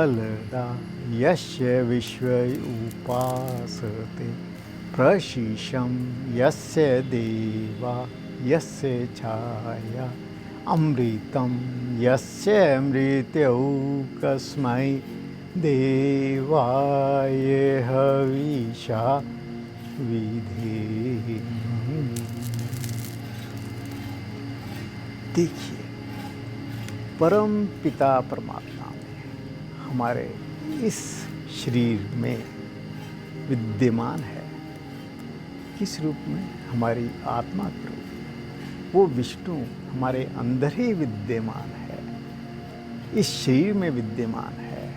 फलदा यस्य विश्व उपासते प्रशिशं यस्य देवा यस्य छाया अमृतं यस्य मृत्यौ कस्मै देवाय हविषा विधेहि। देखिए, परम पिता परमात्मा में हमारे इस शरीर में विद्यमान है। किस रूप में? हमारी आत्मा के रूप में। वो विष्णु हमारे अंदर ही विद्यमान है, इस शरीर में विद्यमान है।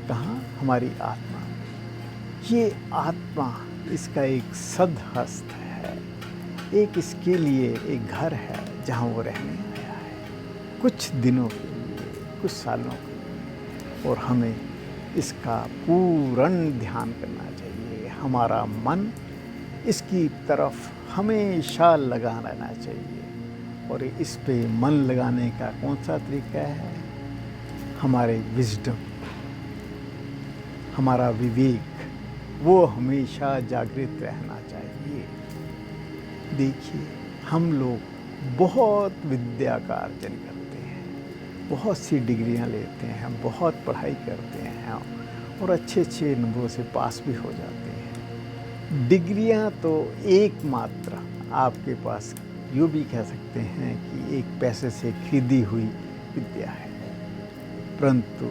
कहाँ? हमारी आत्मा में। ये आत्मा इसका एक सदहस्त है, एक इसके लिए एक घर है जहाँ वो रहने आया है कुछ दिनों के लिए, कुछ सालों के लिए। और हमें इसका पूर्ण ध्यान करना चाहिए। हमारा मन इसकी तरफ हमेशा लगा रहना चाहिए। और इस पे मन लगाने का कौन सा तरीका है? हमारे विजडम, हमारा विवेक, वो हमेशा जागृत रहना चाहिए। देखिए, हम लोग बहुत विद्या का अर्जन करते हैं, बहुत सी डिग्रियां लेते हैं, बहुत पढ़ाई करते हैं और अच्छे अच्छे नंबरों से पास भी हो जाते हैं। डिग्रियां तो एकमात्र आपके पास यूँ भी कह सकते हैं कि एक पैसे से खरीदी हुई विद्या है, परंतु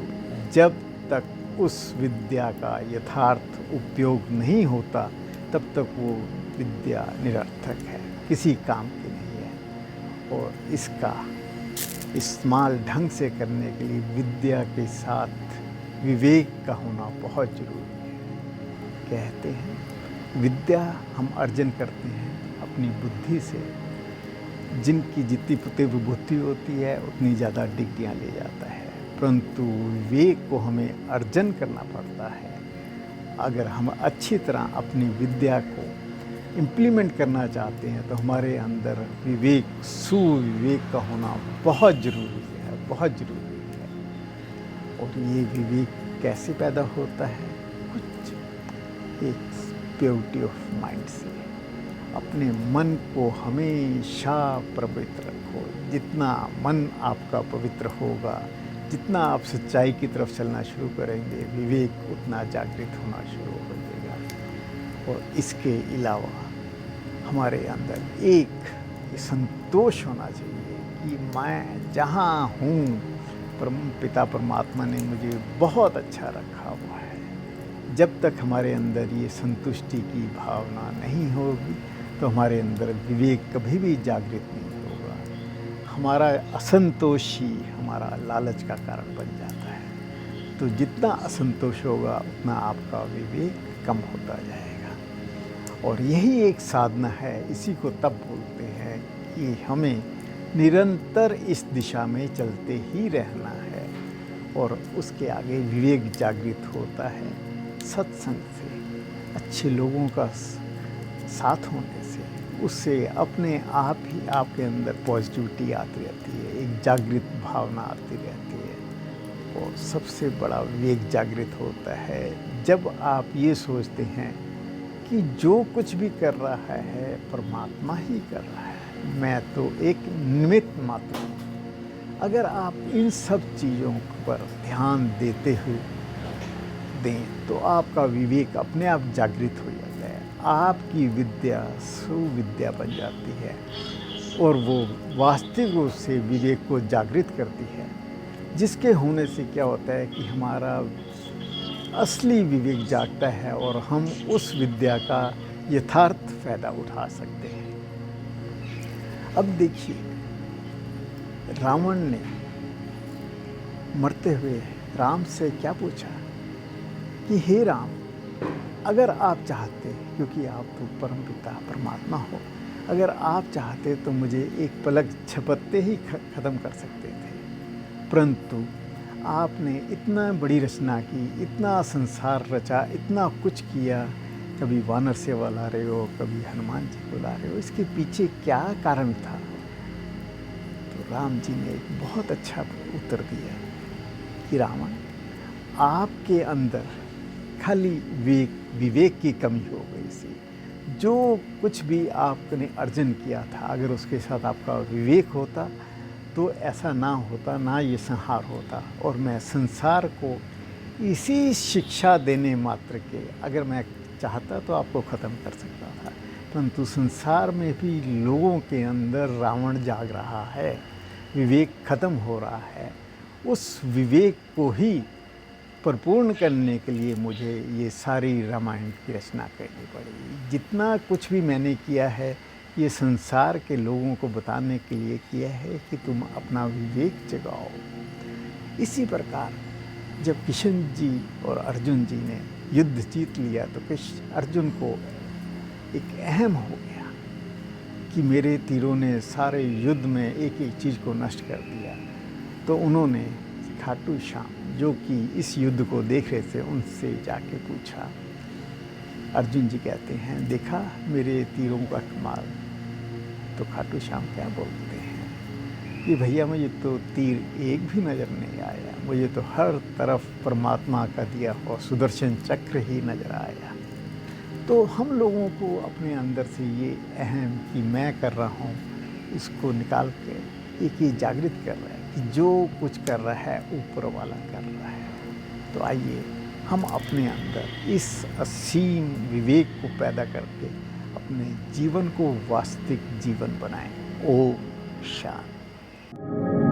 जब तक उस विद्या का यथार्थ उपयोग नहीं होता तब तक वो विद्या निरर्थक है, किसी काम की नहीं है। और इसका इस्तेमाल ढंग से करने के लिए विद्या के साथ विवेक का होना बहुत ज़रूरी है। कहते हैं विद्या हम अर्जन करते हैं अपनी बुद्धि से। जिनकी जितनी पुते विभूति होती है उतनी ज़्यादा डिग्रियाँ ले जाता है, परंतु विवेक को हमें अर्जन करना पड़ता है। अगर हम अच्छी तरह अपनी विद्या को इम्प्लीमेंट करना चाहते हैं तो हमारे अंदर विवेक, सुविवेक का होना बहुत ज़रूरी है, बहुत ज़रूरी है। और ये विवेक कैसे पैदा होता है? कुछ एक प्योरिटी ऑफ माइंड से। अपने मन को हमेशा पवित्र रखो। जितना मन आपका पवित्र होगा, जितना आप सच्चाई की तरफ चलना शुरू करेंगे, विवेक उतना जागृत होना शुरू हो जाएगा। और इसके अलावा हमारे अंदर एक संतोष होना चाहिए कि मैं जहाँ हूँ, पिता परमात्मा ने मुझे बहुत अच्छा रखा हुआ है। जब तक हमारे अंदर ये संतुष्टि की भावना नहीं होगी तो हमारे अंदर विवेक कभी भी जागृत नहीं होगा। हमारा असंतोष ही हमारा लालच का कारण बन जाता है। तो जितना असंतोष होगा उतना आपका विवेक कम होता जाएगा। और यही एक साधना है, इसी को तब बोलते हैं कि हमें निरंतर इस दिशा में चलते ही रहना है। और उसके आगे विवेक जागृत होता है सत्संग से, अच्छे लोगों का साथ होने से। उससे अपने आप ही आपके अंदर पॉजिटिविटी आती रहती है, एक जागृत भावना आती रहती है। और सबसे बड़ा विवेक जागृत होता है जब आप ये सोचते हैं कि जो कुछ भी कर रहा है परमात्मा ही कर रहा है, मैं तो एक निमित्त मात्र हूँ। अगर आप इन सब चीज़ों पर ध्यान देते हुए दें तो आपका विवेक अपने आप जागृत हो जाता है। आपकी विद्या सुविद्या बन जाती है और वो वास्तविक रूप से विवेक को जागृत करती है, जिसके होने से क्या होता है कि हमारा असली विवेक जागता है और हम उस विद्या का यथार्थ फायदा उठा सकते हैं। अब देखिए, रावण ने मरते हुए राम से क्या पूछा कि हे राम, अगर आप चाहते, क्योंकि आप तो परम पिता परमात्मा हो, अगर आप चाहते तो मुझे एक पलक झपकते ही ख़त्म कर सकते थे, परंतु आपने इतना बड़ी रचना की, इतना संसार रचा, इतना कुछ किया, कभी वानर सेवा ला रहे हो, कभी हनुमान जी को ला रहे हो, इसके पीछे क्या कारण था? तो राम जी ने एक बहुत अच्छा उत्तर दिया कि रावण, आपके अंदर खाली विवेक की कमी हो गई सी। जो कुछ भी आपने अर्जन किया था, अगर उसके साथ आपका विवेक होता तो ऐसा ना होता, ना ये संहार होता। और मैं संसार को इसी शिक्षा देने मात्र के, अगर मैं चाहता तो आपको ख़त्म कर सकता था, परंतु संसार में भी लोगों के अंदर रावण जाग रहा है, विवेक ख़त्म हो रहा है। उस विवेक को ही परिपूर्ण करने के लिए मुझे ये सारी रामायण की रचना करनी पड़ी। जितना कुछ भी मैंने किया है, ये संसार के लोगों को बताने के लिए किया है कि तुम अपना विवेक जगाओ। इसी प्रकार जब किशन जी और अर्जुन जी ने युद्ध जीत लिया तो अर्जुन को एक अहम हो गया कि मेरे तीरों ने सारे युद्ध में एक एक चीज़ को नष्ट कर दिया। तो उन्होंने खाटू श्याम, जो कि इस युद्ध को देख रहे थे, उनसे जाके पूछा। अर्जुन जी कहते हैं, देखा मेरे तीरों का कमाल। तो खाटू श्याम क्या बोलते हैं कि भैया मुझे तो तीर एक भी नज़र नहीं आया, मुझे तो हर तरफ परमात्मा का दिया हुआ सुदर्शन चक्र ही नज़र आया। तो हम लोगों को अपने अंदर से ये अहम कि मैं कर रहा हूँ, इसको निकाल के एक ही जागृत कर रहा है कि जो कुछ कर रहा है ऊपर वाला कर रहा है। तो आइए हम अपने अंदर इस असीम विवेक को पैदा करके अपने जीवन को वास्तविक जीवन बनाएं। ओम शांति।